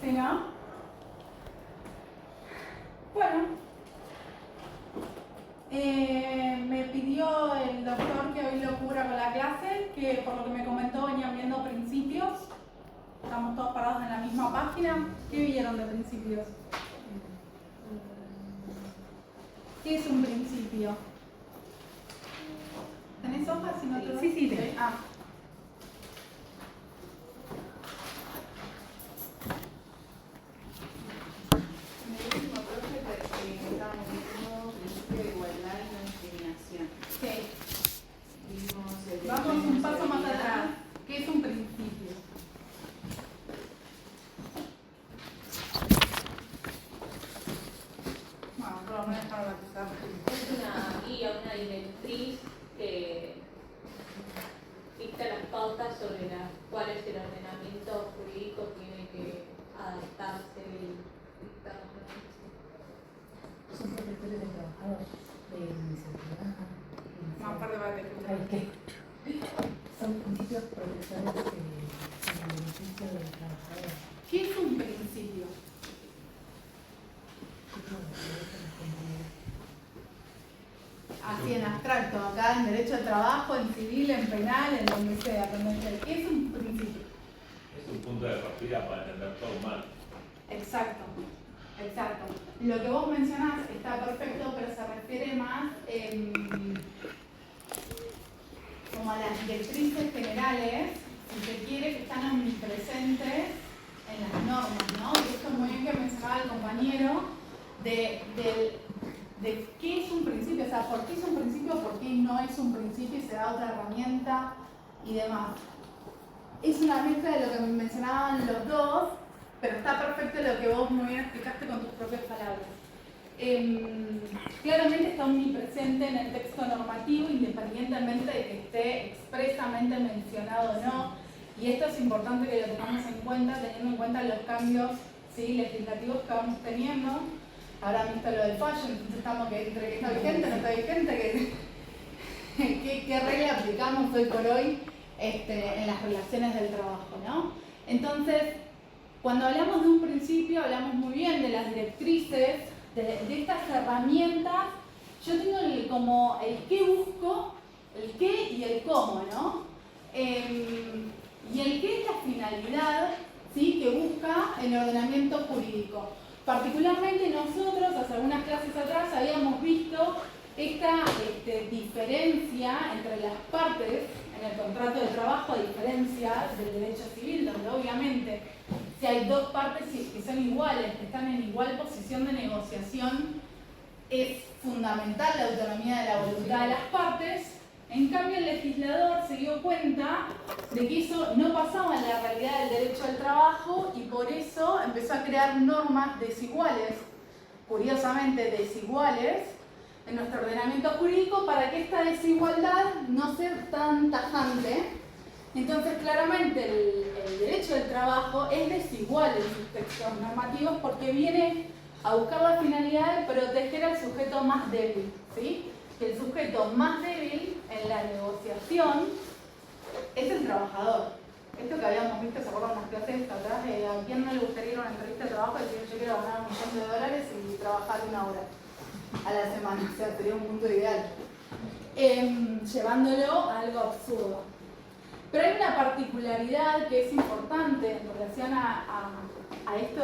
¿Sí, no? Bueno, me pidió el doctor que hoy lo cubra con la clase, que por lo que me comentó venían viendo principios. Estamos todos parados en la misma página. ¿Qué vieron de principios? ¿Qué es un principio? ¿Tenés hojas? Si no te doy? Sí, tengo. Ah. En el último proyecto estábamos viendo principio de igualdad y no discriminación. Sí. Vimos el Vamos un paso más atrás. ¿Qué es un principio? Bueno, por lo menos para matizar. Es una guía, una directriz que dicta las pautas sobre las cuales el ordenamiento jurídico tiene que adaptarse y dictar los beneficios. Son protectores del trabajador, de iniciativa. Más tarde va a tener ¿Sabes qué? Son principios protectores del beneficio del trabajador. ¿Qué es un principio? Así en abstracto, acá en derecho al trabajo, en civil, en penal, en donde sea. ¿Qué es un principio? Es un punto de partida para entender todo mal. Exacto, exacto. Lo que vos mencionás está perfecto, pero se refiere más como a las directrices generales, si se quiere, que están omnipresentes en las normas, ¿no? Y esto es muy bien que mencionaba el compañero de qué es un principio, o sea, por qué es un principio, por qué no es un principio y se da otra herramienta y demás. Es una mezcla de lo que mencionaban los dos, pero está perfecto lo que vos muy bien explicaste con tus propias palabras. Claramente está omnipresente en el texto normativo, independientemente de que esté expresamente mencionado o no, y esto es importante que lo tengamos en cuenta, teniendo en cuenta los cambios, ¿sí?, legislativos que vamos teniendo. Ahora visto lo del fallo, entonces estamos que entre que está vigente, no está vigente, qué regla aplicamos hoy por hoy en las relaciones del trabajo, ¿no? Entonces, cuando hablamos de un principio, hablamos muy bien de las directrices, de estas herramientas. Yo tengo como el qué busco, el qué y el cómo, ¿no? Y el qué es la finalidad, ¿sí?, que busca el ordenamiento jurídico. Particularmente nosotros, hace algunas clases atrás, habíamos visto esta diferencia entre las partes en el contrato de trabajo, a diferencia del derecho civil, donde obviamente si hay dos partes que son iguales, que están en igual posición de negociación, es fundamental la autonomía de la voluntad de las partes. En cambio, el legislador se dio cuenta de que eso no pasaba en la realidad del derecho al trabajo y por eso empezó a crear normas desiguales, curiosamente desiguales, en nuestro ordenamiento jurídico para que esta desigualdad no sea tan tajante. Entonces, claramente, el derecho del trabajo es desigual en sus textos normativos porque viene a buscar la finalidad de proteger al sujeto más débil, ¿sí? Que el sujeto más débil en la negociación es el trabajador. Esto que habíamos visto, ¿se acuerdan las clases atrás? ¿A quién no le gustaría ir a una entrevista de trabajo y decir yo quiero ganar $1.000.000 y trabajar 1 hora a la semana? O sea, sería un punto ideal. Llevándolo a algo absurdo. Pero hay una particularidad que es importante en relación a esto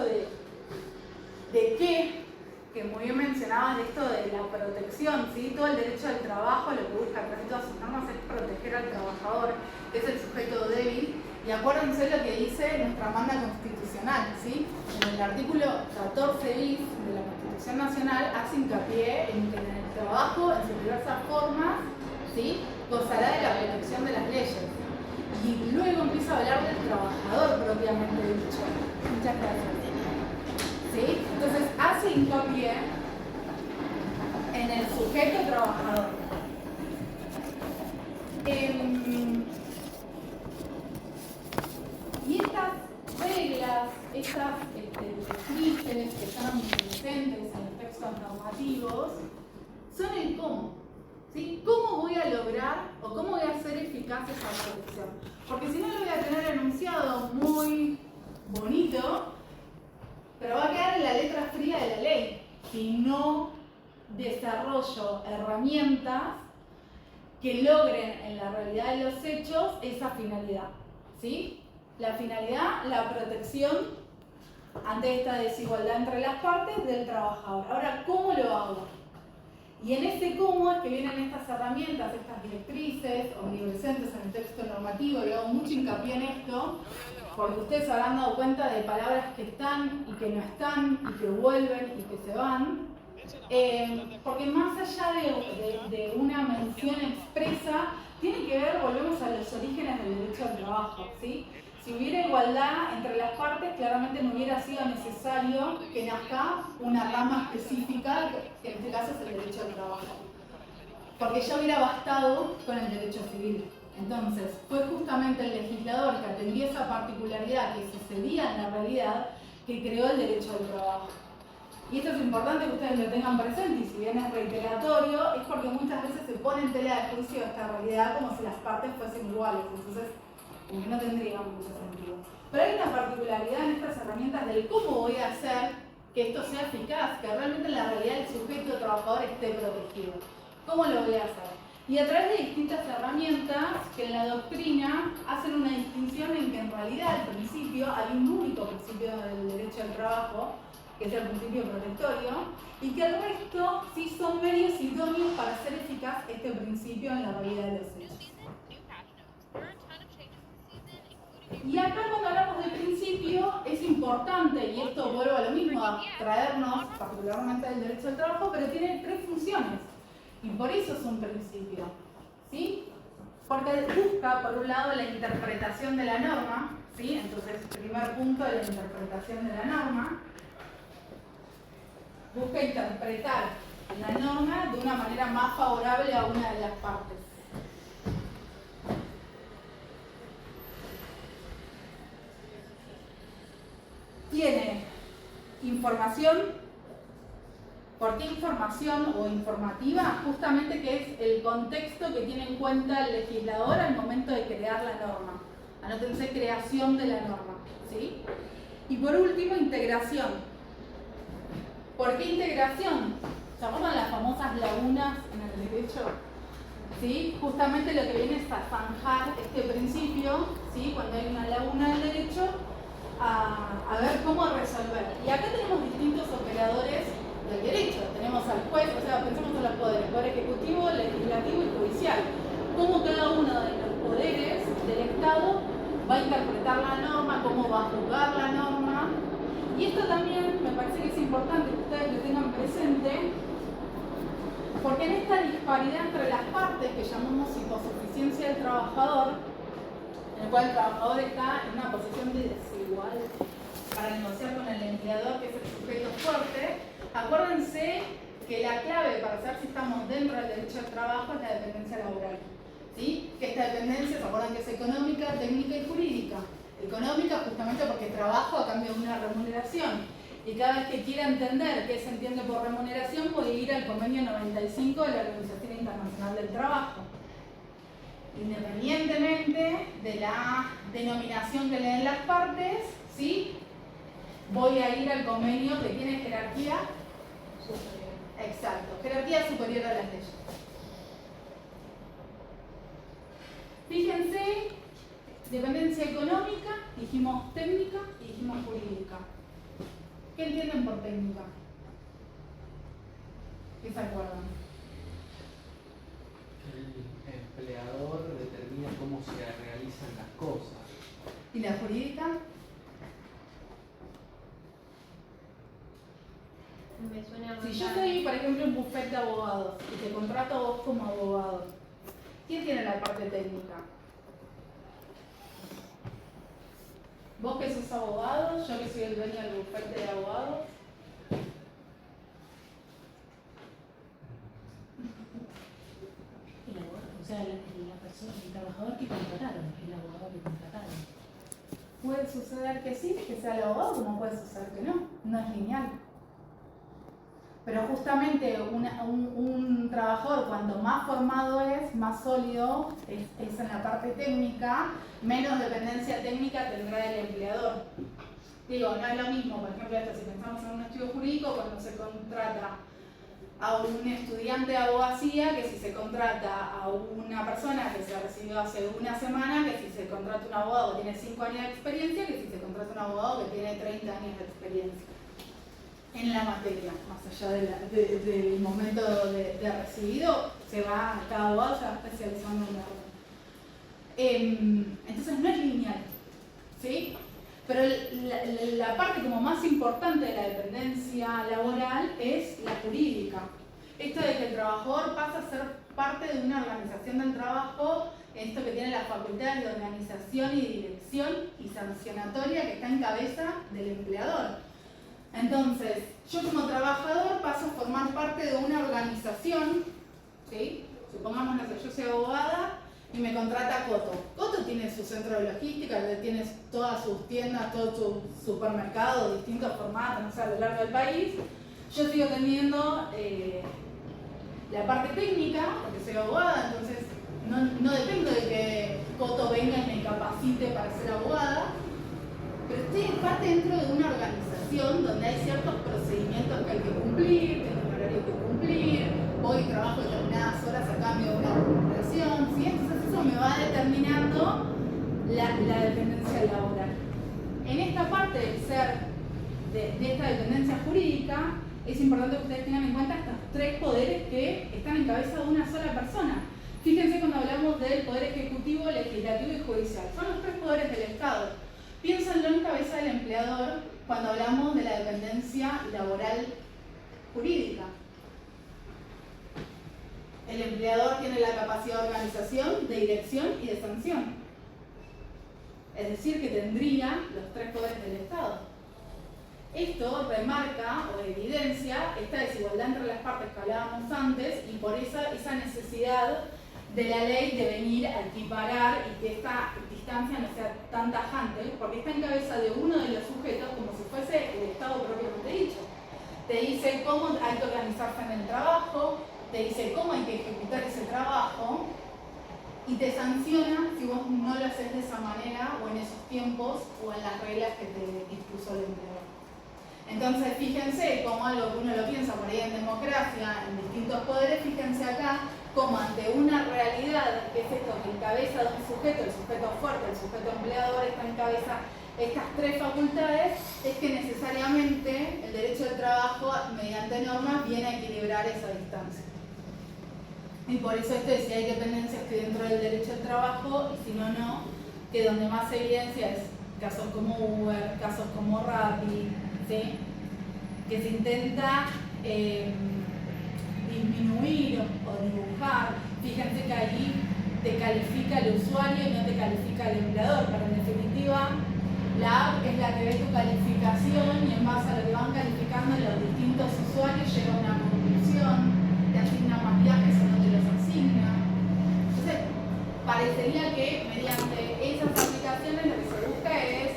de que muy bien mencionabas, esto de la protección, ¿sí? Todo el derecho al trabajo lo que busca a través de todas sus normas es proteger al trabajador, que es el sujeto débil. Y acuérdense lo que dice nuestra manda constitucional, ¿sí? En el artículo 14 bis de la Constitución Nacional hace hincapié en que en el trabajo, en sus diversas formas, ¿sí?, gozará de la protección de las leyes. Y luego empieza a hablar del trabajador propiamente dicho. Muchas gracias. ¿Sí? Entonces hace hincapié en el sujeto trabajador. Y estas reglas, estas directrices que están presentes en los textos normativos, son el cómo. ¿Sí? ¿Cómo voy a lograr o cómo voy a hacer eficaz esa protección? Porque si no lo voy a tener enunciado muy bonito, si no desarrollo herramientas que logren en la realidad de los hechos esa finalidad, ¿sí? La finalidad, la protección ante esta desigualdad entre las partes del trabajador. Ahora, ¿cómo lo hago? Y en ese cómo es que vienen estas herramientas, estas directrices omnipresentes en el texto normativo, y hago mucho hincapié en esto, porque ustedes se habrán dado cuenta de palabras que están y que no están, y que vuelven y que se van, porque más allá de una mención expresa, tiene que ver, volvemos a los orígenes del derecho al trabajo, ¿sí? Si hubiera igualdad entre las partes, claramente no hubiera sido necesario que nazca una rama específica, que en este caso es el derecho al trabajo, porque ya hubiera bastado con el derecho civil. Entonces, fue justamente el legislador que atendía esa particularidad que sucedía en la realidad que creó el derecho al trabajo. Y esto es importante que ustedes lo tengan presente, y si bien es reiteratorio, es porque muchas veces se pone en tela de juicio esta realidad como si las partes fuesen iguales, entonces como que no tendría mucho sentido. Pero hay una particularidad en estas herramientas del cómo voy a hacer que esto sea eficaz, que realmente en la realidad el sujeto trabajador esté protegido. ¿Cómo lo voy a hacer? Y a través de distintas herramientas que en la doctrina hacen una distinción en que en realidad al principio hay un único principio del derecho al trabajo, que es el principio protectorio, y que el resto sí son medios idóneos para hacer eficaz este principio en la realidad de los hechos. Y acá cuando hablamos de principio es importante, y esto vuelvo a lo mismo, a traernos particularmente del derecho al trabajo, pero tiene tres funciones, y por eso es un principio, ¿sí? Porque busca, por un lado, la interpretación de la norma, ¿sí? Entonces, primer punto de la interpretación de la norma, busca interpretar la norma de una manera más favorable a una de las partes. Tiene información. ¿Por qué información o informativa? Justamente que es el contexto que tiene en cuenta el legislador al momento de crear la norma. Anótense, creación de la norma, ¿sí? Y por último, integración. ¿Por qué integración? ¿Se acuerdan las famosas lagunas en el derecho? ¿Sí? Justamente lo que viene es a zanjar este principio, ¿sí? Cuando hay una laguna del derecho, a ver cómo resolver. Y acá tenemos distintos operadores del derecho. Tenemos al juez, o sea, pensemos en los poderes, poder ejecutivo, legislativo y judicial. Cómo cada uno de los poderes del Estado va a interpretar la norma, cómo va a juzgar la norma. Y esto también me parece que es importante que ustedes lo tengan presente, porque en esta disparidad entre las partes que llamamos hiposuficiencia del trabajador, en el cual el trabajador está en una posición de desigual para negociar con el empleador, que es el sujeto fuerte, acuérdense que la clave para saber si estamos dentro del derecho al trabajo es la dependencia laboral, ¿sí? Que esta dependencia, ¿se acuerdan que es económica, técnica y jurídica? Económica justamente porque trabajo a cambio de una remuneración. Y cada vez que quiera entender qué se entiende por remuneración, puede ir al convenio 95 de la Organización Internacional del Trabajo. Independientemente de la denominación que le den las partes, ¿sí? Voy a ir al convenio que tiene jerarquía superior. Exacto, jerarquía superior a las leyes. Fíjense, dependencia económica, dijimos técnica y dijimos jurídica. ¿Qué entienden por técnica? ¿Qué se acuerdan? El empleador determina cómo se realizan las cosas. ¿Y la jurídica? Me suena más Si yo largo. soy, por ejemplo, un bufete de abogados y te contrato a vos como abogado, ¿quién tiene la parte técnica? ¿Vos que sos abogado? ¿Yo que soy el dueño del bufete de abogados? El abogado, o sea, la persona, el trabajador que contrataron, el abogado que contrataron. Puede suceder que sí, que sea el abogado, como puede suceder que no. No es lineal. Pero justamente un trabajador, cuanto más formado es, más sólido es en la parte técnica, menos dependencia técnica tendrá el empleador. Digo, no es lo mismo, por ejemplo, esto, si pensamos en un estudio jurídico, cuando se contrata a un estudiante de abogacía, que si se contrata a una persona que se recibió hace una semana, que si se contrata a un abogado que tiene 5 años de experiencia, que si se contrata a un abogado que tiene 30 años de experiencia en la materia, más allá del momento de recibido, cada abogado se va especializando en la. Entonces no es lineal, ¿sí? Pero la parte como más importante de la dependencia laboral es la jurídica. Esto de que el trabajador pasa a ser parte de una organización del trabajo, esto que tiene las facultades de organización y dirección y sancionatoria que está en cabeza del empleador. Entonces, yo como trabajador paso a formar parte de una organización, ¿sí? Supongamos, no sé, yo soy abogada y me contrata Coto. Coto tiene su centro de logística, tiene todas sus tiendas, todo su supermercado, distintos formatos, no sé, a lo largo del país. Yo sigo teniendo la parte técnica, porque soy abogada, entonces no dependo de que Coto venga y me capacite para ser abogada, pero estoy parte dentro de una organización donde hay ciertos procedimientos que hay que cumplir, tengo un horario que cumplir, voy y trabajo determinadas horas a cambio de una remuneración, ¿sí? Entonces eso me va determinando la dependencia laboral. En esta parte del ser, de esta dependencia jurídica, es importante que ustedes tengan en cuenta estos 3 poderes que están en cabeza de una sola persona. Fíjense cuando hablamos del poder ejecutivo, legislativo y judicial. Son los 3 poderes del Estado. Piénsenlo en cabeza del empleador cuando hablamos de la dependencia laboral jurídica. El empleador tiene la capacidad de organización, de dirección y de sanción. Es decir, que tendría los 3 poderes del Estado. Esto remarca o evidencia esta desigualdad entre las partes que hablábamos antes y por esa necesidad de la ley de venir a equiparar y que esta distancia no sea tan tajante, porque está en cabeza de uno de los sujetos como si fuese el Estado propiamente dicho. Te dice cómo hay que organizarse en el trabajo, te dice cómo hay que ejecutar ese trabajo y te sanciona si vos no lo haces de esa manera o en esos tiempos o en las reglas que te impuso el empleador. Entonces fíjense como algo que uno lo piensa por ahí en democracia, en distintos poderes, fíjense acá como ante una realidad que es esto que encabeza de un sujeto, el sujeto fuerte, el sujeto empleador, está en cabeza estas 3 facultades, es que necesariamente el derecho del trabajo mediante normas viene a equilibrar esa distancia. Y por eso esto de si hay dependencias que dentro del derecho del trabajo y si no, no, que donde más se evidencia es casos como Uber, casos como Rappi, ¿sí? Que se intenta disminuir o dibujar. Fíjense que ahí te califica el usuario y no te califica el empleador, pero en definitiva la app es la que ve tu calificación y en base a lo que van calificando los distintos usuarios llega a una conclusión, te asigna más viajes o no te los asigna. Entonces, parecería que mediante esas aplicaciones lo que se busca es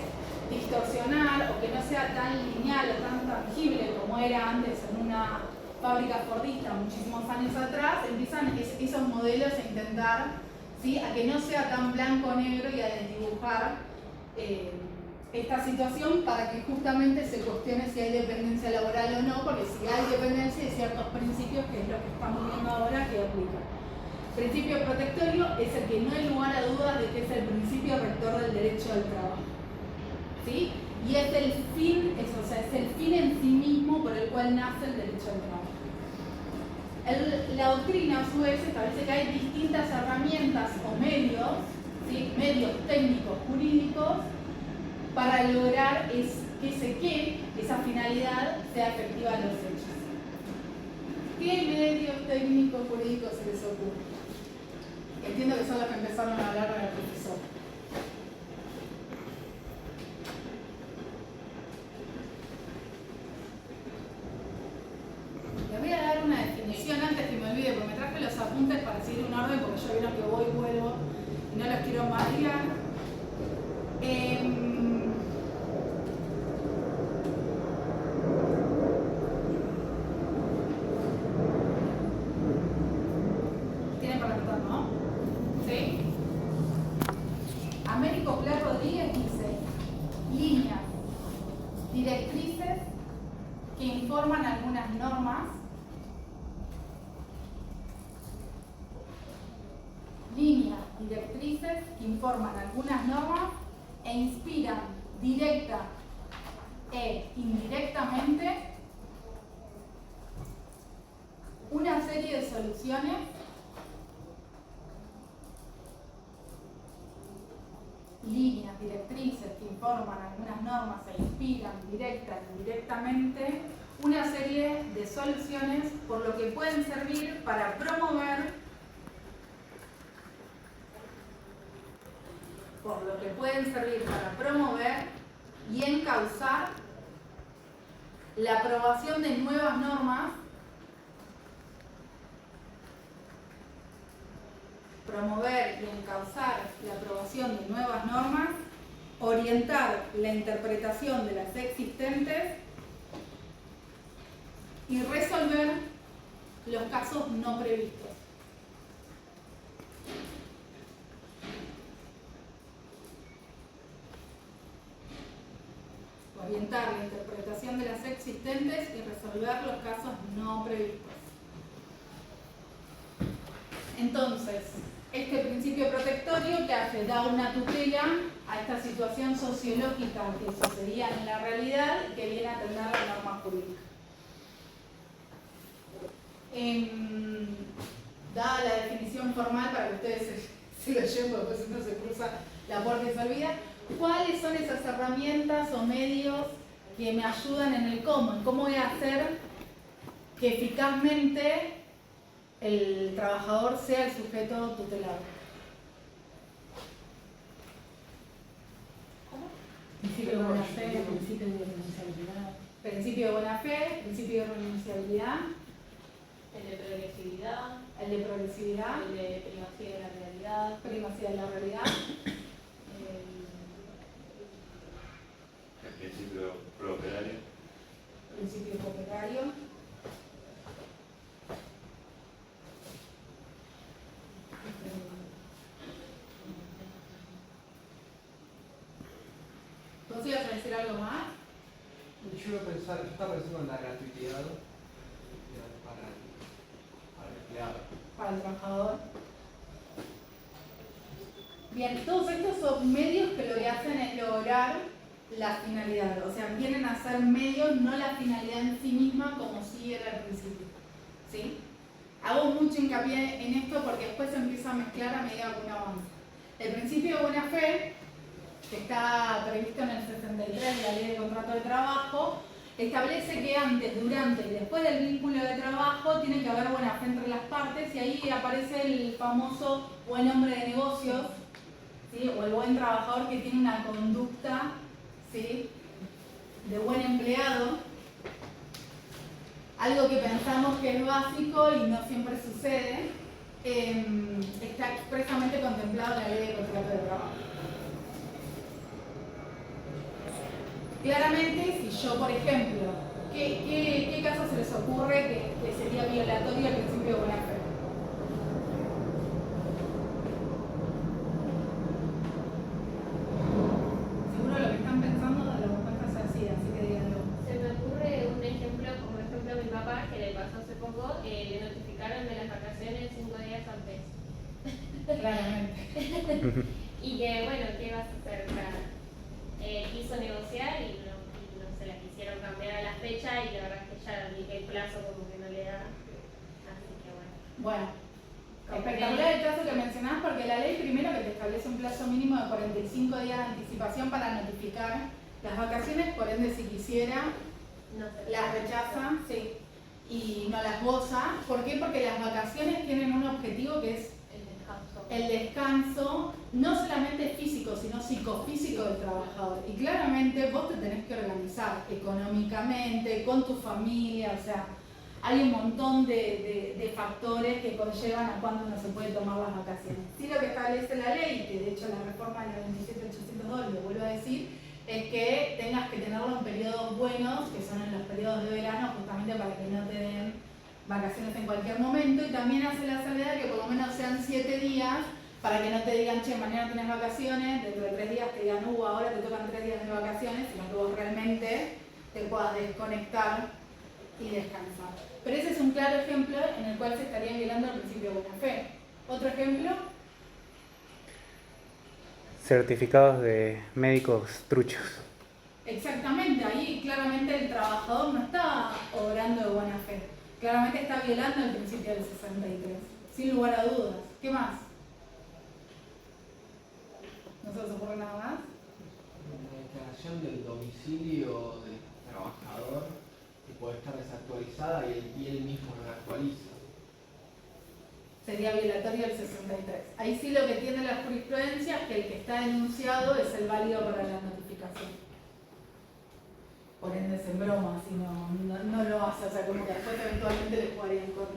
distorsionar o que no sea tan lineal o tan tangible como era antes en una fábrica fordista muchísimos años atrás, empiezan esos modelos a intentar, ¿sí?, a que no sea tan blanco-negro y a desdibujar esta situación para que justamente se cuestione si hay dependencia laboral o no, porque si hay dependencia hay ciertos principios, que es lo que estamos viendo ahora, que aplican. Principio protectorio es el que no hay lugar a dudas de que es el principio rector del derecho al trabajo, ¿sí? Y es el fin, es el fin en sí mismo por el cual nace el derecho al trabajo. La doctrina, a su vez, establece que hay distintas herramientas o medios, ¿sí?, medios técnicos jurídicos para lograr esa finalidad sea efectiva en los hechos. ¿Qué medios técnicos jurídicos se les ocurre? Entiendo que son los que empezaron a hablar con el profesor. Les voy a dar una definición antes que me olvide, porque me traje los apuntes para seguir un orden, porque yo vieron que voy y vuelvo y no los quiero marear. Tienen para anotar, ¿no? ¿Sí? Américo Pla Rodríguez dice: líneas, directrices que informan algunas normas, líneas directrices que informan algunas normas e inspiran directa e indirectamente una serie de soluciones líneas directrices que informan algunas normas e inspiran directa e indirectamente una serie de soluciones por lo que pueden servir para promover y encauzar la aprobación de nuevas normas, orientar la interpretación de las existentes y resolver los casos no previstos. Orientar la interpretación de las existentes y resolver los casos no previstos. Entonces, este principio protectorio que hace da una tutela a esta situación sociológica que sucedía en la realidad y que viene a atender la norma jurídica. Dada la definición formal, para que ustedes se lo lleven, porque después uno se cruza la puerta y se olvida, ¿cuáles son esas herramientas o medios que me ayudan en el cómo? En cómo voy a hacer que eficazmente el trabajador sea el sujeto tutelado. Principio de buena fe, principio de renunciabilidad. Principio de buena fe, principio de renunciabilidad, El de progresividad, el de progresividad, el de primacía de la realidad, primacía de la realidad, El principio prooperario. principio cooperario, ¿vos ibas a decir algo más? Yo estaba pensando en la gratuidad para el empleado. Para el trabajador. Bien, todos estos son medios que lo que hacen es lograr la finalidad, o sea, vienen a ser medios, no la finalidad en sí misma como sí era al principio. ¿Sí? Hago mucho hincapié en esto porque después se empieza a mezclar a medida que uno avanza. El principio de buena fe, que está previsto en el 63 de la Ley de Contrato de Trabajo, establece que antes, durante y después del vínculo de trabajo tiene que haber buena fe entre las partes y ahí aparece el famoso buen hombre de negocios, ¿sí? O el buen trabajador que tiene una conducta, ¿sí?, de buen empleado, algo que pensamos que es básico y no siempre sucede, está expresamente contemplado en la Ley de Contrato de Trabajo. Claramente, si yo, por ejemplo, ¿qué caso se les ocurre que sería violatorio al principio de buena fe? Seguro lo que están pensando de la respuesta es así que díganlo. Se me ocurre un ejemplo, como ejemplo a mi papá, que le pasó hace poco, le notificaron de las vacaciones 5 días antes. Claramente. Y que, bueno, ¿qué vas a hacer? Quiso negociar y no se la quisieron cambiar a la fecha y la verdad es que ya el plazo como que no le da. Así que bueno. Bueno, espectacular el plazo que mencionás porque la ley primero que te establece un plazo mínimo de 45 días de anticipación para notificar las vacaciones, por ende si quisiera No sé. las rechaza, sí, y no las goza. ¿Por qué? Porque las vacaciones tienen un objetivo que es el descanso, no solamente físico, sino psicofísico del trabajador. Y claramente vos te tenés que organizar económicamente, con tu familia, o sea, hay un montón de factores que conllevan a cuándo uno se puede tomar las vacaciones. Sí, lo que establece la ley, que de hecho la reforma de la 27.802, lo vuelvo a decir, es que tengas que tenerlo en periodos buenos, que son en los periodos de verano, justamente para que no te den vacaciones en cualquier momento, y también hace la salvedad que por lo menos sean 7 días, para que no te digan, che, mañana tienes vacaciones, dentro de 3 días te digan, ahora te tocan 3 días de vacaciones, sino que vos realmente te puedas desconectar y descansar. Pero ese es un claro ejemplo en el cual se estaría violando el principio de buena fe. Otro ejemplo, Certificados de médicos truchos. exactamente, ahí claramente el trabajador no está obrando de buena fe, claramente está violando el principio del 63, sin lugar a dudas. ¿Qué más? ¿No se os ocurre nada más? La declaración del domicilio del trabajador que puede estar desactualizada y él mismo no la actualiza. Sería violatorio del 63. Ahí sí lo que tiene la jurisprudencia es que el que está denunciado es el válido para la notificación. Por ende es en broma, si no lo hace, o sea, como que después eventualmente le jugaría en contra.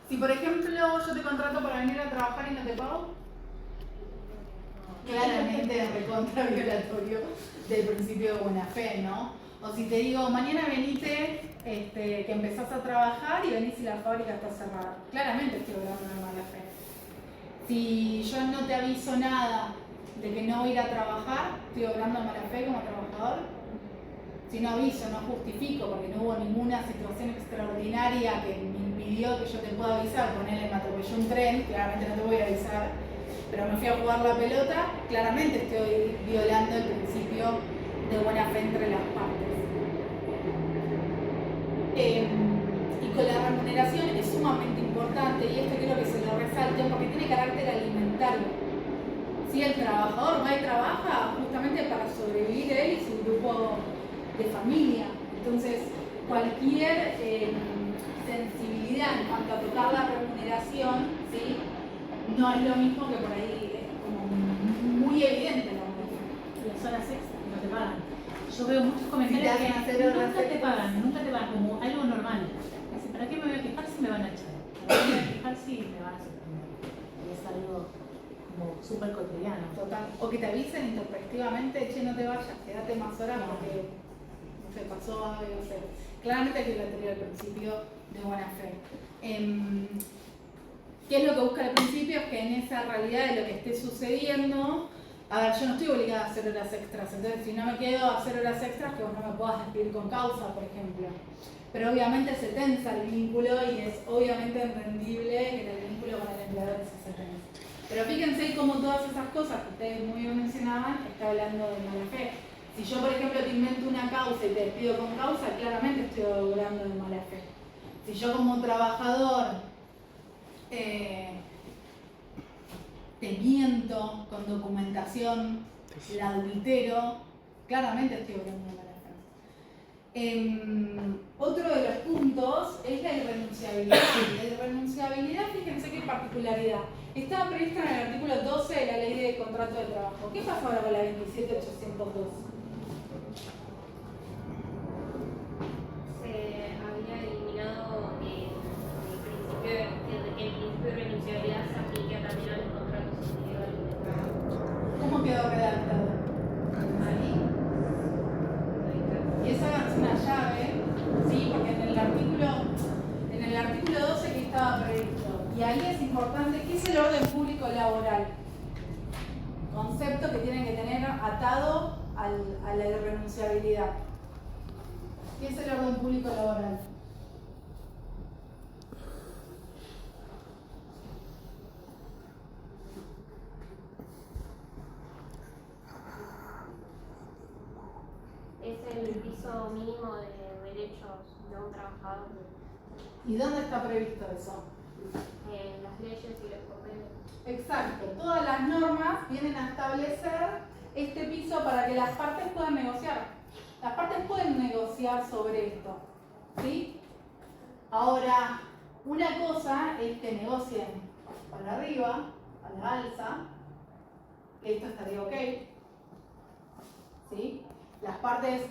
Si por ejemplo yo te contrato para venir a trabajar y no te pago, claramente es recontra violatorio del principio de buena fe, ¿no? O si te digo, mañana venite, que empezás a trabajar y venís y la fábrica está cerrada. Claramente estoy obrando de mala fe. Si yo no te aviso nada de que no voy a ir a trabajar, estoy obrando de mala fe como trabajador. Si no aviso, no justifico, porque no hubo ninguna situación extraordinaria que me impidió que yo te pueda avisar, ponele, me atropelló un tren, claramente no te voy a avisar, pero me fui a jugar la pelota, claramente estoy violando el principio de buena fe entre las partes. Y con la remuneración es sumamente importante, y esto quiero que se lo resalten porque tiene carácter alimentario. Si el trabajador va y trabaja justamente para sobrevivir él y su grupo de familia, entonces cualquier sensibilidad en cuanto a tocar la remuneración, ¿sí? No es lo mismo que por ahí es como muy evidente la remuneración. Las horas extras no te pagan. Yo veo muchos comentarios Si te hacen hacer que horas nunca te extras. pagan como algo normal. Dice, ¿para qué me voy a quejar si me van a echar? ¿Para qué me voy a quejar si me van a suspender? Y es algo como súper cotidiano. Total. O que te avisen intempestivamente, che, no te vayas, quédate más horas porque no sé, pasó algo, no sé. Claramente hay que tener el principio de buena fe. ¿Qué es lo que busca el principio? Es que en esa realidad de lo que esté sucediendo, a ver, yo no estoy obligada a hacer horas extras, entonces si no me quedo a hacer horas extras, que vos no me puedas despedir con causa, por ejemplo. Pero obviamente se tensa el vínculo y es obviamente entendible que el vínculo con el empleador se tensa. Pero fíjense cómo todas esas cosas que ustedes muy bien mencionaban, está hablando de mala fe. Si yo, por ejemplo, te invento una causa y te despido con causa, claramente estoy obrando de mala fe. Si yo como trabajador te miento con documentación, la adultero, claramente estoy obrando de mala fe. Otro de los puntos es la irrenunciabilidad. La irrenunciabilidad, fíjense qué particularidad. Estaba prevista en el artículo 12 de la Ley de Contrato de Trabajo. ¿Qué pasa ahora con la 27802? Se había eliminado el principio de renunciabilidad se aplica también a los contratos individuales de trabajo. ¿Cómo quedó redactado? Ahí. Y esa es una llave, ¿sí? Porque en el artículo 12 que estaba previsto, y ahí es importante, ¿qué es el orden público laboral? Concepto que tienen que tener atado a la irrenunciabilidad. ¿Qué es el orden público laboral? Es el piso mínimo de derechos de un trabajador ¿Y dónde está previsto eso? en las leyes y los convenios. Exacto, todas las normas vienen a establecer este piso para que las partes puedan negociar. Las partes pueden negociar sobre esto, ¿sí? Ahora, una cosa es que negocien para arriba, a la alza, que esto estaría ok, ¿sí? Las partes,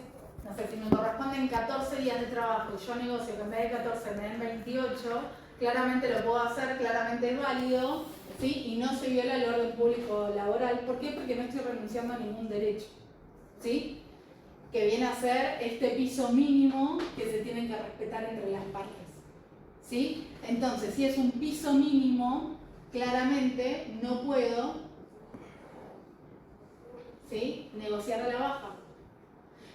no sé, si me corresponden 14 días de trabajo y yo negocio que en vez de 14 me den 28, claramente lo puedo hacer, claramente es válido, ¿sí? Y no se viola el orden público laboral. ¿Por qué? Porque no estoy renunciando a ningún derecho, ¿sí? Que viene a ser este piso mínimo que se tienen que respetar entre las partes, ¿sí? Entonces, si es un piso mínimo, claramente no puedo, ¿sí?, negociar a la baja.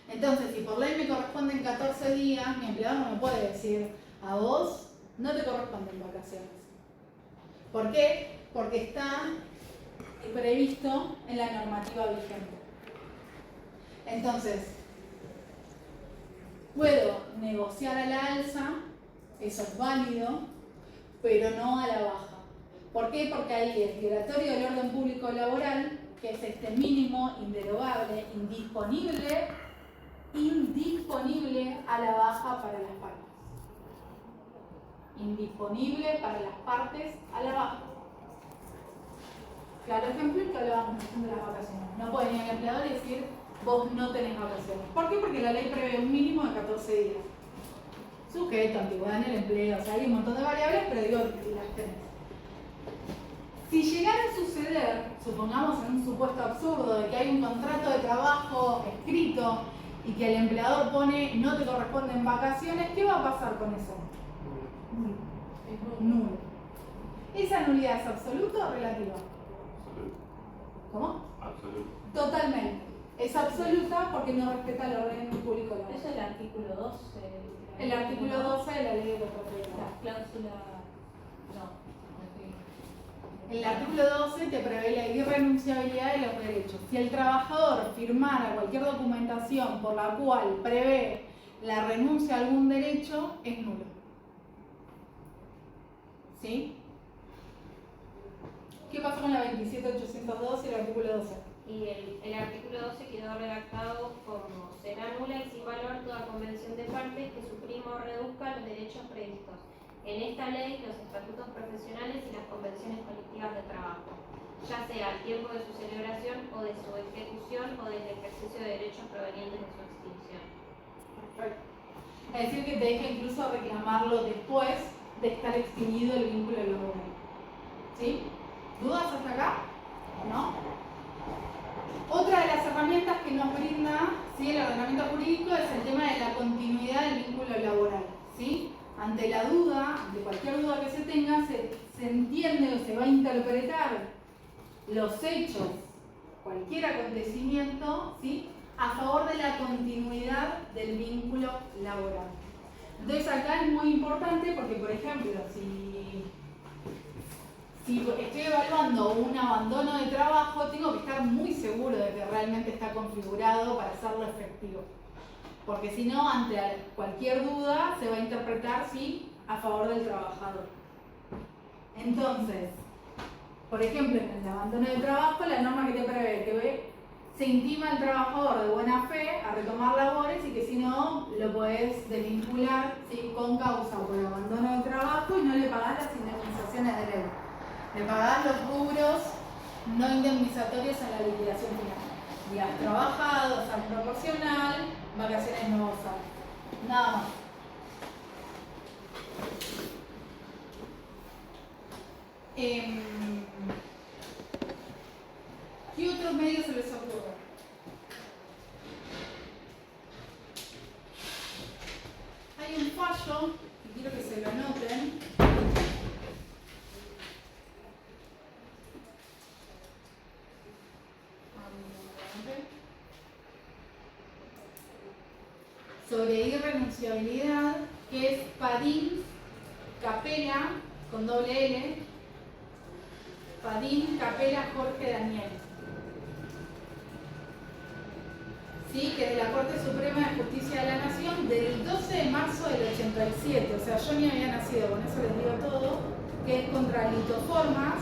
Entonces, si por ley me corresponden 14 días, mi empleador no me puede decir, a vos no te corresponden vacaciones. ¿Por qué? Porque está previsto en la normativa vigente. Entonces, puedo negociar a la alza, eso es válido, pero no a la baja. ¿Por qué? Porque ahí es violatorio del orden público laboral, que es este mínimo inderogable, indisponible a la baja para las partes. Indisponible para las partes a la baja. Claro ejemplo el que hablábamos de las vacaciones. No puede venir el empleador y decir, vos no tenés vacaciones. ¿Por qué? Porque la ley prevé un mínimo de 14 días. Sujeto, antigüedad en el empleo, o sea, hay un montón de variables, pero digo, las tenés. Si llegara a suceder, supongamos en un supuesto absurdo, de que hay un contrato de trabajo escrito y que el empleador pone no te corresponden vacaciones, ¿qué va a pasar con eso? Nulo. ¿Esa nulidad es absoluta o relativa? Absoluto. ¿Cómo? Absoluto. Totalmente. Es absoluta porque no respeta el orden público laboral. Eso es el artículo 12. El artículo 12 de la ley de los contratos. La cláusula. No. El artículo 12 te prevé la irrenunciabilidad de los derechos. Si el trabajador firmara cualquier documentación por la cual prevé la renuncia a algún derecho, es nulo. ¿Sí? ¿Qué pasó con la 27.802 y el artículo 12? Y el artículo 12 quedó redactado como: será nula y sin valor toda convención de partes que suprima o reduzca los derechos previstos en esta ley, los estatutos profesionales y las convenciones colectivas de trabajo, ya sea al tiempo de su celebración o de su ejecución o del ejercicio de derechos provenientes de su extinción. Perfecto. Es decir, que te deja incluso reclamarlo después de estar extinguido el vínculo laboral. ¿Sí? ¿Dudas hasta acá? ¿No? Otra de las herramientas que nos brinda, ¿sí?, el ordenamiento jurídico es el tema de la continuidad del vínculo laboral. ¿Sí? Ante la duda, ante cualquier duda que se tenga, se entiende o se va a interpretar los hechos, cualquier acontecimiento, ¿sí?, a favor de la continuidad del vínculo laboral. Entonces acá es muy importante porque, por ejemplo, si estoy evaluando un abandono de trabajo, tengo que estar muy seguro de que realmente está configurado para hacerlo efectivo. Porque si no, ante cualquier duda se va a interpretar, sí, a favor del trabajador. Entonces, por ejemplo, en el abandono de trabajo, la norma que te prevé que se intima al trabajador de buena fe a retomar labores y que si no, lo podés desvincular, ¿sí?, con causa por abandono de trabajo y no le pagás las indemnizaciones de ley. Le pagás los rubros no indemnizatorios en la liquidación final. Días trabajados, al proporcional, vacaciones no gozadas. Nada más. ¿Qué otros medios se les ocurre? Hay un fallo, que quiero que se lo anoten. Sobre irrenunciabilidad, que es Padín Capela, con doble L, Padín Capela Jorge Daniel. Sí, que es de la Corte Suprema de Justicia de la Nación del 12 de marzo del 87, o sea, yo ni había nacido, con eso les digo todo, que es contra Litoformas.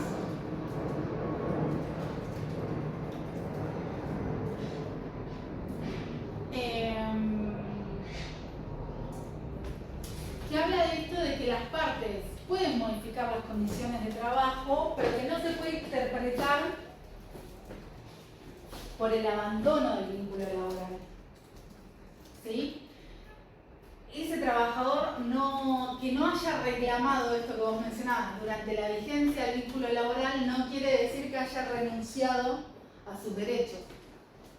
Que habla de esto de que las partes pueden modificar las condiciones de trabajo, pero que no se puede interpretar por el abandono del vínculo laboral. ¿Sí? Ese trabajador que no haya reclamado esto que vos mencionabas durante la vigencia del vínculo laboral no quiere decir que haya renunciado a sus derechos.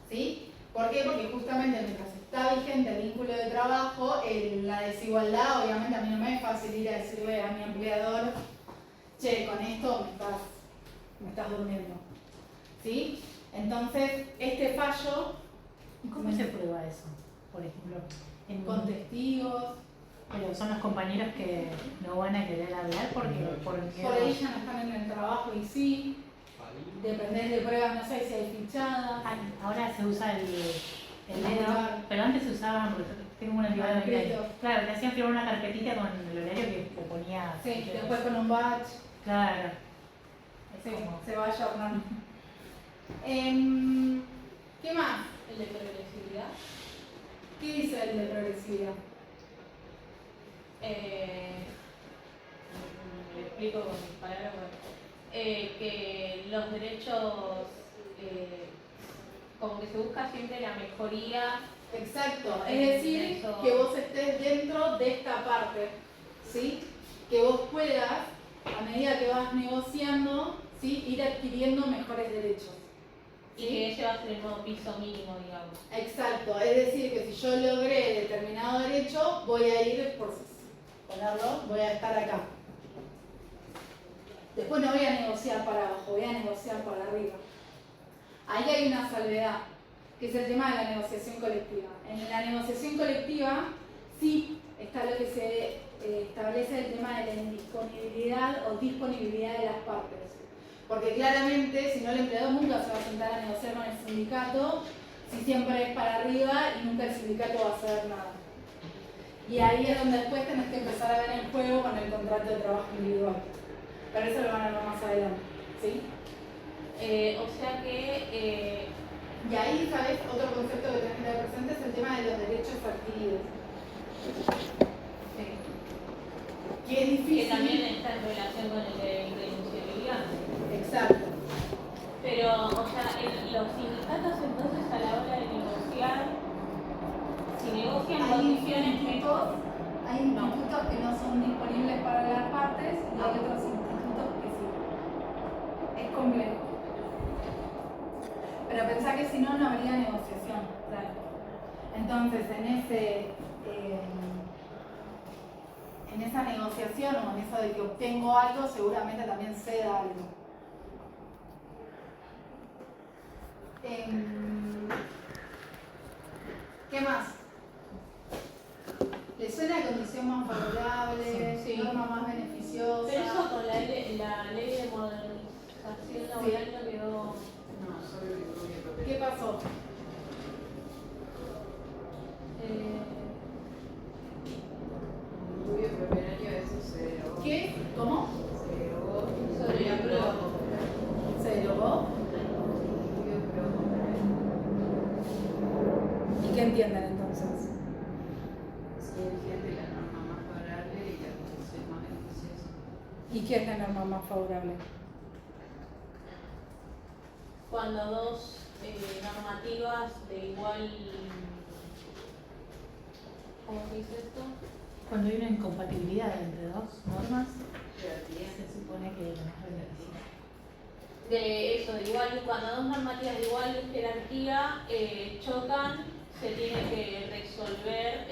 ¿Sí? ¿Por qué? Porque justamente mientras está vigente el vínculo de trabajo, la desigualdad, obviamente a mí no me es fácil ir a decirle a mi empleador, che, con esto me estás durmiendo. ¿Sí? Entonces, este fallo... ¿Y cómo se prueba eso? por ejemplo, en Con testigos. pero son los compañeros que no van a querer hablar porque por miedo. Por ahí ya no están en el trabajo y sí. Depender de pruebas, no sé si hay fichadas. Ahora se usa el dedo, Claro. pero antes se usaba, porque yo tengo un antivado de Manuscrito. claro, te hacían firmar una carpetita con el horario que ponía. Sí, después con un badge. Claro. Es Sí, como. se va a ayornar. ¿Qué más? El de progresividad. ¿Qué dice el de progresividad? Le explico con mis palabras. Que los derechos, como que se busca siempre la mejoría. Exacto, es decir, Eso. que vos estés dentro de esta parte, ¿sí? Que vos puedas, a medida que vas negociando, ¿sí? Ir adquiriendo mejores derechos. Y que ese va a ser el nuevo piso mínimo, digamos. Exacto, es decir, que si yo logré determinado derecho, voy a ir, por ponerlo, voy a estar acá. Después no voy a negociar para abajo, voy a negociar para arriba. Ahí hay una salvedad, que es el tema de la negociación colectiva. En la negociación colectiva sí está lo que se establece el tema de la indisponibilidad o disponibilidad de las partes. Porque claramente, si no, el empleador nunca se va a sentar a negociar con el sindicato si siempre es para arriba y nunca el sindicato va a hacer nada. Y ahí es donde después tenés que empezar a ver el juego con el contrato de trabajo individual. Pero eso lo van a ver más adelante, ¿sí? O sea que Y ahí, ¿sabes? Otro concepto que tenés que tener presente es el tema de los derechos adquiridos. Que es difícil. que también está en relación con el de indenunciabilidad. Exacto. Pero, o sea, los sindicatos entonces a la hora de negociar, si negocian condiciones mejor, Hay institutos que no son disponibles para las partes y hay otros institutos que sí. Es complejo. Pero pensá que si no, no habría negociación. Claro. Entonces, en esa negociación o en eso de que obtengo algo, seguramente también ceda algo. ¿Qué más? ¿Le suena condición más favorable, Sí. norma más beneficiosa? pero eso con la ley de modernización laboral no quedó. ¿Qué pasó? Estudio preparario, eso se derogó. ¿Qué? ¿Cómo? Se derogó. Sobre la prueba. ¿Se derogó? Estudio preparario. ¿Y qué entienden entonces? Sí, vigente la norma más favorable y la condición más beneficiosa. ¿Y qué es la norma más favorable? Cuando dos normativas de igual. ¿Cómo se dice esto? Cuando hay una incompatibilidad entre dos normas, Creatividad. se supone que la más beneficiosa. De eso, de igual, cuando dos normativas de igual jerarquía chocan, se tiene que resolver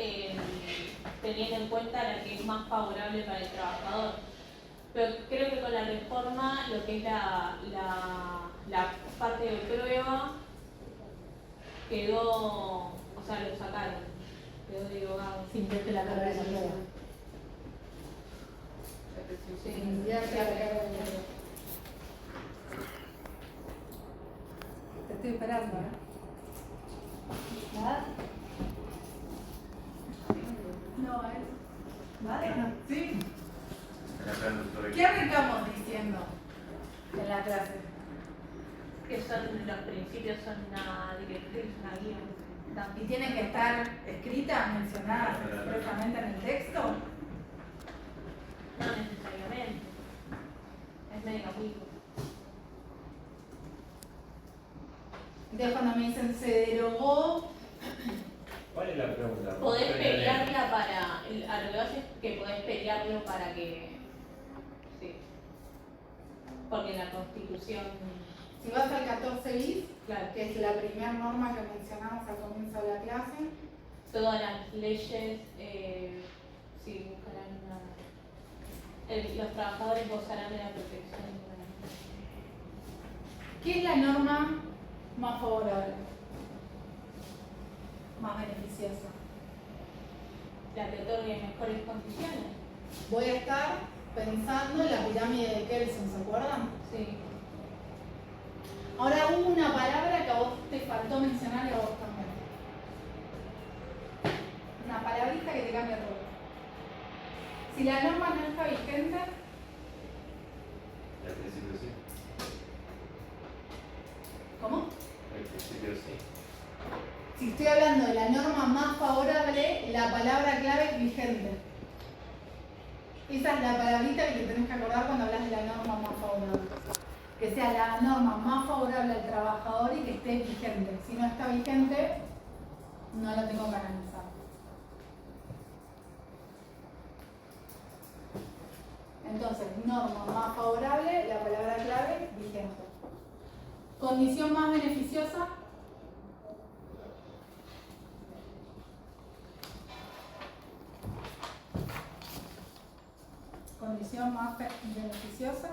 teniendo en cuenta la que es más favorable para el trabajador. Pero creo que con la reforma, lo que es la parte de prueba, quedó, o sea, lo sacaron, quedó derogado. Sin verte la carga de la prueba. La presunción. Sí, ya se agregaron el dedo. Te estoy esperando, ¿eh? ¿Nada? No, ¿es? ¿Nada? ¿Sí? ¿Qué arrancamos diciendo en la clase? Que son los principios, son una directriz, una guía. ¿Y tiene que estar escrita, mencionada expresamente en el texto? No necesariamente. Es medio ambiguo. Entonces cuando me dicen se derogó, ¿Cuál es la pregunta? Podés pelearla para. A lo que vas es que podés pelearlo para que. Sí. Porque en la Constitución. si vas al 14 bis, Claro. que es la primera norma que mencionamos al comienzo de la clase, Todas las leyes. Sí, buscarán una. Los trabajadores gozarán de la protección. ¿qué es la norma más favorable? más beneficiosa? La que otorgue mejores condiciones. Voy a estar pensando en la pirámide de Kelsen, ¿se acuerdan? Sí. Ahora hubo una palabra que a vos te faltó mencionar y a vos también. Una palabrita que te cambia todo. Si la norma no está vigente, Al principio sí. ¿cómo? Al principio sí. Si estoy hablando de la norma más favorable, la palabra clave es vigente. Esa es la palabrita que te tenés que acordar cuando hablas de la norma más favorable. Que sea la norma más favorable al trabajador y que esté vigente. Si no está vigente, no la tengo que analizar. Entonces, norma más favorable, la palabra clave, vigente. Condición más beneficiosa. Condición más beneficiosa.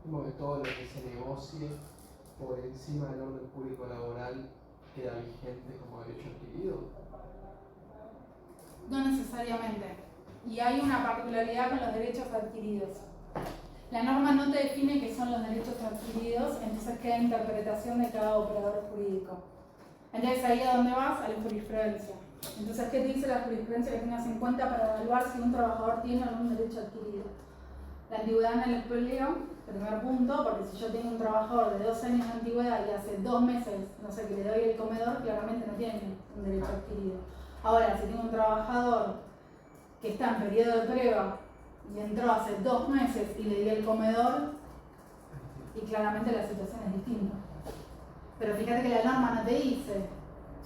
Como que todo lo que se negocie por encima del orden público laboral queda vigente como derecho adquirido. No necesariamente. Y hay una particularidad con los derechos adquiridos. La norma no te define qué son los derechos adquiridos, entonces queda interpretación de cada operador jurídico. Entonces ahí a dónde vas, a la jurisprudencia. Entonces, ¿qué te dice la jurisprudencia que tengas en cuenta para evaluar si un trabajador tiene algún derecho adquirido? La antigüedad en el empleo, primer punto, porque si yo tengo un trabajador de 2 años de antigüedad y hace 2 meses, no sé, que le doy el comedor, claramente no tiene un derecho adquirido. Ahora, si tengo un trabajador que está en periodo de prueba y entró hace 2 meses y le di el comedor, y claramente la situación es distinta. Pero fíjate que la norma no te dice,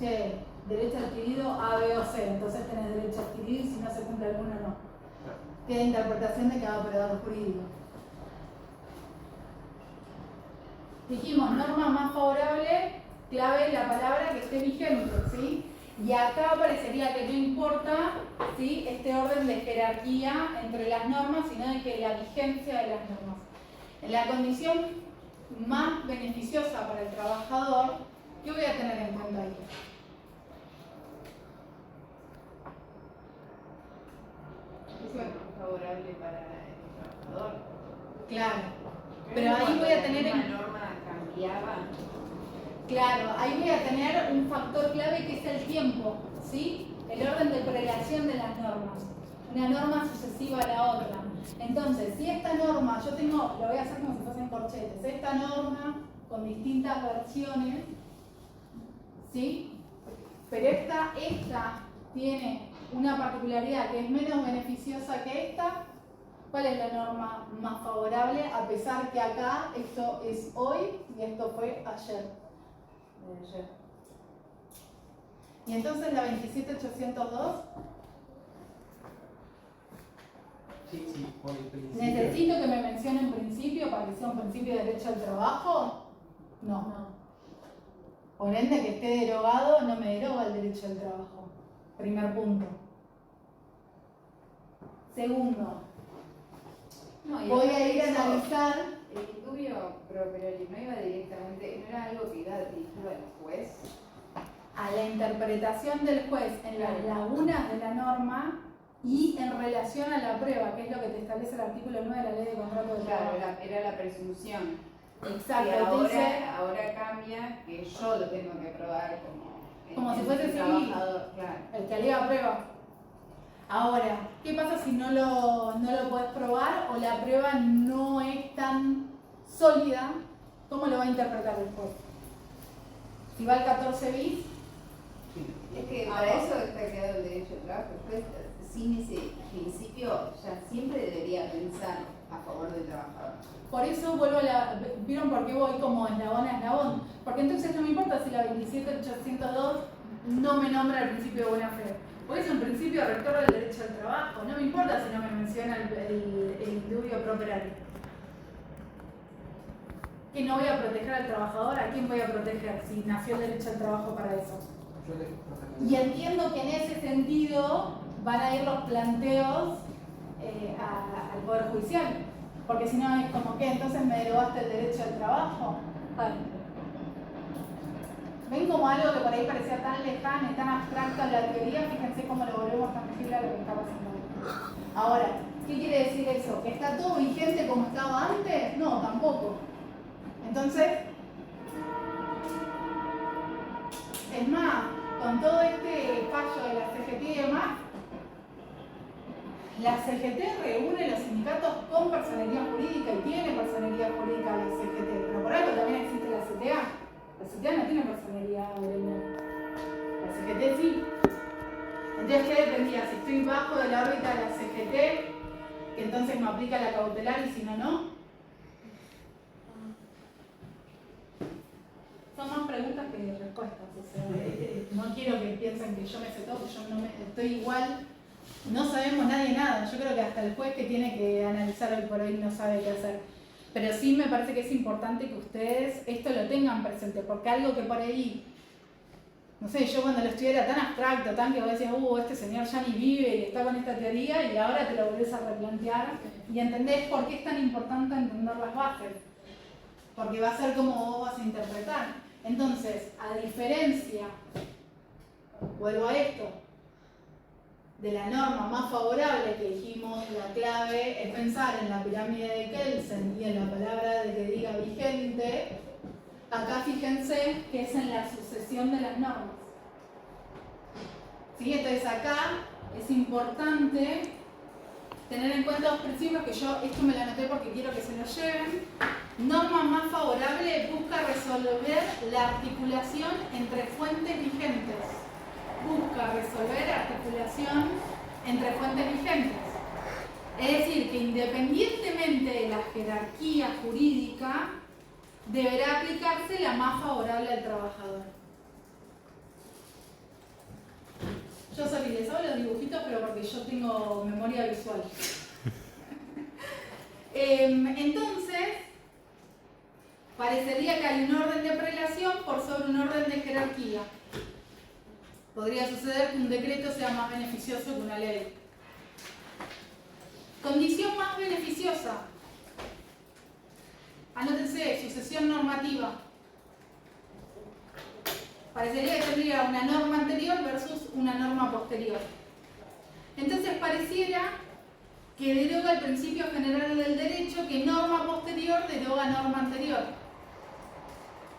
che, derecho adquirido A, B o C, entonces tenés derecho adquirido y si no se cumple alguno no. Queda interpretación de cada operador jurídico. Dijimos, norma más favorable, clave la palabra que esté vigente, ¿sí? Y acá parecería que no importa, ¿sí?, este orden de jerarquía entre las normas, sino de que la vigencia de las normas. En la condición más beneficiosa para el trabajador, ¿qué voy a tener en cuenta ahí? Favorable para el trabajador. Claro, pero ahí voy a tener Una norma cambiaba. Claro, ahí voy a tener un factor clave que es el tiempo, ¿sí? El orden de prelación de las normas. Una norma sucesiva a la otra. Entonces, si esta norma, yo tengo, lo voy a hacer como si fuesen corchetes, esta norma con distintas versiones, ¿sí? Pero esta tiene una particularidad que es menos beneficiosa que esta. ¿Cuál es la norma más favorable? A pesar que acá esto es hoy y esto fue ayer. Y entonces la 27802, Sí, por el principio. ¿necesito que me mencione un principio para que sea un principio de derecho al trabajo? No. Por ende, que esté derogado no me deroga el derecho al trabajo. Primer punto. Segundo, No, y voy a aparte ir a eso, analizar. el indubio properiori no iba directamente, no era algo que iba dirigido al juez. A la interpretación del juez en las lagunas de la norma y en relación a la prueba, que es lo que te establece el artículo 9 de la Ley de Contrato de Trabajo. Claro, era la presunción. Exacto, Y entonces, ahora cambia que yo lo tengo que probar como si el fuese civil. trabajador, claro. el que alega prueba. Ahora, ¿qué pasa si no lo podés probar o la prueba no es tan sólida? ¿Cómo lo va a interpretar el juez? Si va al 14 bis, Es que para eso está creado el derecho al trabajo. El juez, sin ese principio, ya siempre debería pensar a favor del trabajador. por eso vuelvo a la... ¿Vieron por qué voy como eslabón a eslabón? Porque entonces no me importa si la 27802 no me nombra el principio de buena fe. Porque es un principio rector del derecho al trabajo. No me importa si no me menciona el indubio properario. ¿Que no voy a proteger al trabajador? ¿A quién voy a proteger si nació el derecho al trabajo para eso? Y entiendo que en ese sentido van a ir los planteos al Poder Judicial, porque si no es como que entonces me derogaste el derecho al trabajo. ¿Ven como algo que por ahí parecía tan lejano y tan abstracto en la teoría? Fíjense cómo lo volvemos tangible a lo que está pasando hoy. Ahora, ¿qué quiere decir eso? ¿Que está todo vigente como estaba antes? No, tampoco. Entonces, es más, con todo este fallo de la CGT y demás, la CGT reúne los sindicatos con personería jurídica y tiene personería jurídica la CGT, pero por algo también existe la CTA. La CTA no tiene personería gremial. La CGT sí. Entonces, ¿qué dependía? Si estoy bajo de la órbita de la CGT, que entonces me aplica la cautelar y si no, no. Son más preguntas que respuestas. O sea, no quiero que piensen que yo me sé todo, que yo no estoy igual. No sabemos nadie nada. Yo creo que hasta el juez que tiene que analizar hoy por hoy no sabe qué hacer. Pero sí me parece que es importante que ustedes esto lo tengan presente, porque algo que por ahí, no sé, yo cuando lo estudié era tan abstracto, tan que vos decías, este señor ya ni vive y está con esta teoría, y ahora te lo volvés a replantear y entendés por qué es tan importante entender las bases. Porque va a ser como vos vas a interpretar. Entonces, a diferencia, vuelvo a esto, de la norma más favorable que dijimos, la clave es pensar en la pirámide de Kelsen y en la palabra de que diga vigente. Acá fíjense que es en la sucesión de las normas. ¿Sí? Entonces acá es importante tener en cuenta dos principios que yo, esto me lo anoté porque quiero que se lo lleven. Norma más favorable busca resolver la articulación entre fuentes vigentes. Busca resolver articulación entre fuentes vigentes. Es decir, que independientemente de la jerarquía jurídica, deberá aplicarse la más favorable al trabajador. Yo sé que les hago los dibujitos, pero porque yo tengo memoria visual. Entonces, parecería que hay un orden de prelación por sobre un orden de jerarquía. Podría suceder que un decreto sea más beneficioso que una ley. Condición más beneficiosa. Anótense, sucesión normativa. Parecería que tendría una norma anterior versus una norma posterior. Entonces pareciera que deroga el principio general del derecho, que norma posterior deroga norma anterior.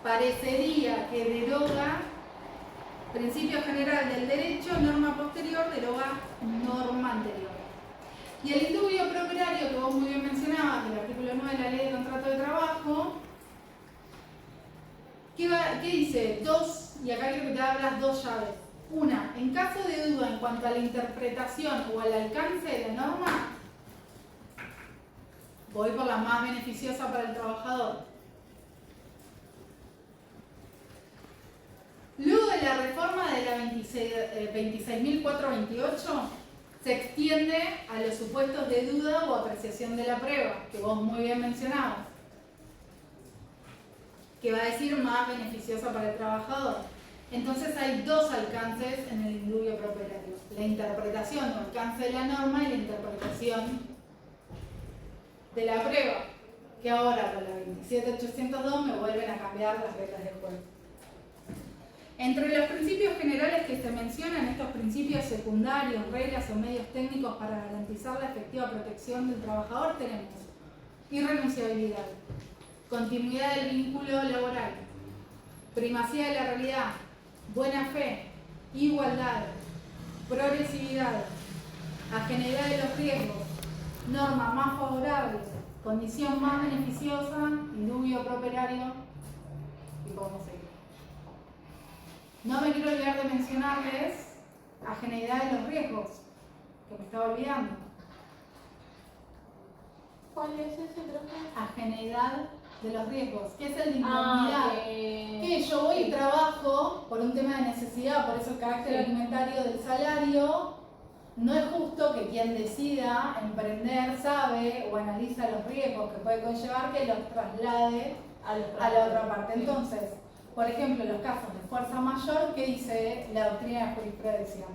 Parecería que deroga principio general del derecho, norma posterior deroga norma anterior. Y el indubio properario, que vos muy bien mencionabas, del artículo 9 de la Ley de Contrato de Trabajo, ¿qué dice? Y acá quiero que te abras dos llaves. Una, en caso de duda en cuanto a la interpretación o al alcance de la norma, voy por la más beneficiosa para el trabajador. Luego de la reforma de la 26.428, se extiende a los supuestos de duda o apreciación de la prueba, que vos muy bien mencionabas, que va a decir más beneficiosa para el trabajador. Entonces hay dos alcances en el indubio properario: la interpretación o alcance de la norma y la interpretación de la prueba, que ahora con la 27.802 me vuelven a cambiar las reglas del juego. Entre los principios generales que se mencionan, estos principios secundarios, reglas o medios técnicos para garantizar la efectiva protección del trabajador, tenemos irrenunciabilidad, continuidad del vínculo laboral, primacía de la realidad, buena fe, igualdad, progresividad, ajeidad de los riesgos, norma más favorable, condición más beneficiosa, indubio properario, y podemos seguir. No me quiero olvidar de mencionarles ajeidad de los riesgos, que me estaba olvidando. ¿Cuál es ese profe? Ajeidad de los riesgos, que es el de indemnidad. Que yo voy y trabajo por un tema de necesidad, por eso el carácter alimentario del salario. No es justo que quien decida emprender sabe o analiza los riesgos que puede conllevar que los traslade a la otra parte. Entonces, por ejemplo, los casos de fuerza mayor, ¿qué dice la doctrina de jurisprudencia?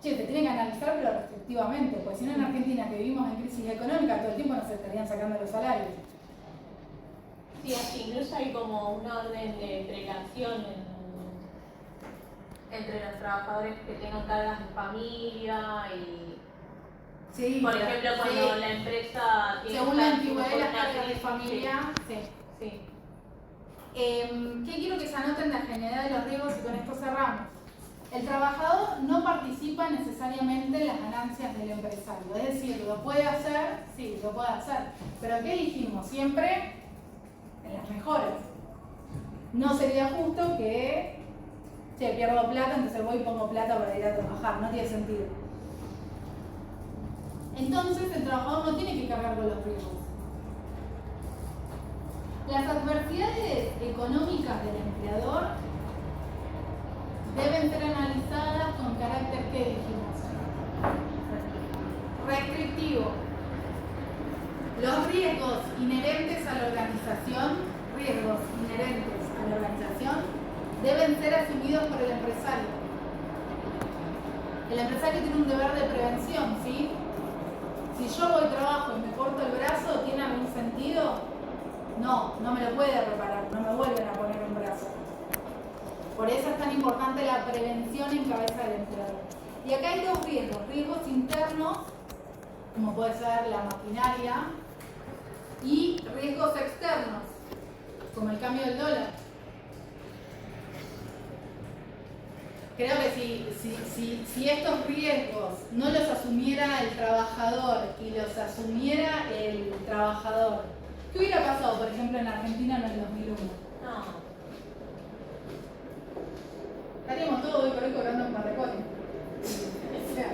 Che, te tienen que analizar pero restrictivamente, porque si no en Argentina que vivimos en crisis económica todo el tiempo nos estarían sacando los salarios. Sí, así, incluso hay como un orden de prelación entre los trabajadores que tengan cargas de familia y, Sí, por ejemplo, cuando sí. la empresa tiene Según que la estar antigüedad de con las una cargas de crisis, familia, sí. sí. ¿Qué quiero que se anoten la generalidad de los riesgos y con esto cerramos? El trabajador no participa necesariamente en las ganancias del empresario, es decir, lo puede hacer, sí, lo puede hacer, pero ¿qué dijimos? Siempre en las mejores. No sería justo que, che, pierdo plata, entonces voy y pongo plata para ir a trabajar, no tiene sentido. Entonces el trabajador no tiene que cargar con los riesgos. Las adversidades económicas del empleador deben ser analizadas con carácter, ¿qué dijimos? Restrictivo. Los riesgos inherentes a la organización, deben ser asumidos por el empresario. El empresario tiene un deber de prevención, ¿sí? Si yo voy, trabajo y me corto el brazo, ¿tiene algún sentido? No, no me lo puede reparar, no me vuelven a poner un brazo. Por eso es tan importante la prevención en cabeza del empleador. Y acá hay dos riesgos, riesgos internos, como puede ser la maquinaria, y riesgos externos, como el cambio del dólar. Creo que si estos riesgos no los asumiera el trabajador y los asumiera el trabajador, ¿qué hubiera pasado, por ejemplo, en Argentina en el 2001? No. Estaríamos todos hoy por hoy cobrando en Marrecón. O sea,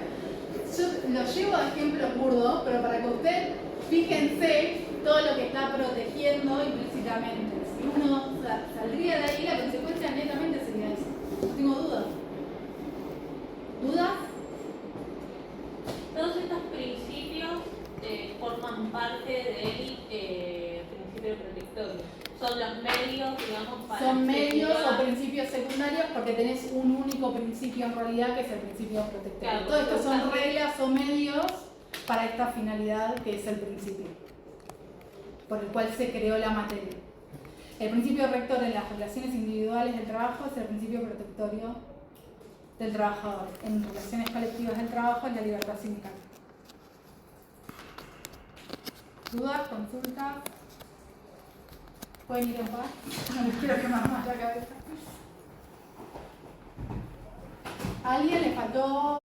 yo lo llevo a ejemplos burdos, pero para que usted fíjense todo lo que está protegiendo implícitamente. Si uno saldría de ahí, la consecuencia netamente sería eso. No tengo dudas. ¿Dudas? Todos estos principios forman parte del principio protectorio. Son los medios, digamos, para... Son medios o asegurar- principios secundarios porque tenés un único principio en realidad que es el principio protectorio. Claro, Todo esto son porque- reglas o medios para esta finalidad que es el principio por el cual se creó la materia. El principio rector en las relaciones individuales del trabajo es el principio protectorio del trabajador. En relaciones colectivas del trabajo es la libertad sindical. ¿Dudas? ¿Consultas? ¿Pueden ir en paz? No les quiero quemar más la cabeza. ¿A alguien le faltó